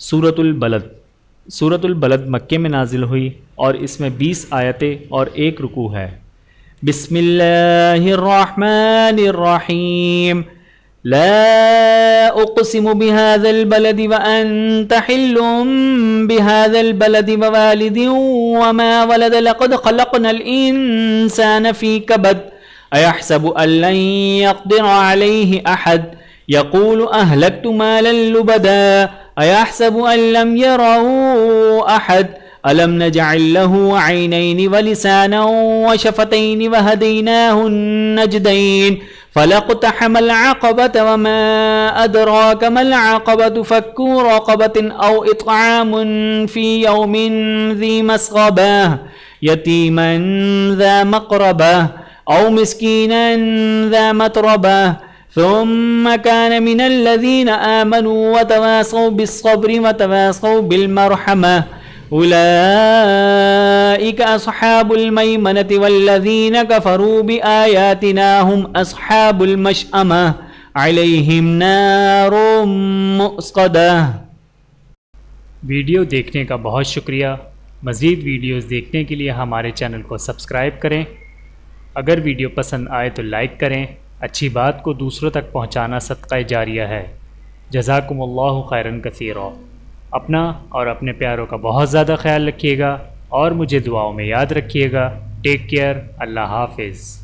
سورۃ البلد۔ سورۃ البلد مکے میں نازل ہوئی اور اس میں 20 آیتیں اور 1 رکوع ہے۔ بسم اللہ الرحمن الرحیم۔ لا اقسم بهذا البلد وانت حل بهذا البلد ووالد وما ولد لقد خلقنا الانسان في كبد ايحسب ان لن يقدر عليه احد يقول اهلكت مالا لبدا ايحسب ان لم يره احد ألم نجعل له عينين ولسانا وشفتين وهديناه النجدين فلاقتحم العقبة وما أدراك ما العقبة فك رقبة أو إطعام في يوم ذي مسغبة يتيما ذا مقربة أو مسكينا ذا متربة ثم كان من الذين آمنوا وتواصوا بالصبر وتواصوا بالمرحمة اولئک اصحاب المیمنة والذین کفروا بآیاتنا هم اصحاب المشأمة علیہم نار مؤصدہ۔ ویڈیو دیکھنے کا بہت شکریہ۔ مزید ویڈیوز دیکھنے کے لیے ہمارے چینل کو سبسکرائب کریں۔ اگر ویڈیو پسند آئے تو لائک کریں۔ اچھی بات کو دوسروں تک پہنچانا صدقہ جاریہ ہے۔ جزاکم اللہ خیرا کثیرا۔ اپنا اور اپنے پیاروں کا بہت زیادہ خیال رکھیے گا اور مجھے دعاؤں میں یاد رکھیے گا۔ Take care. اللہ حافظ۔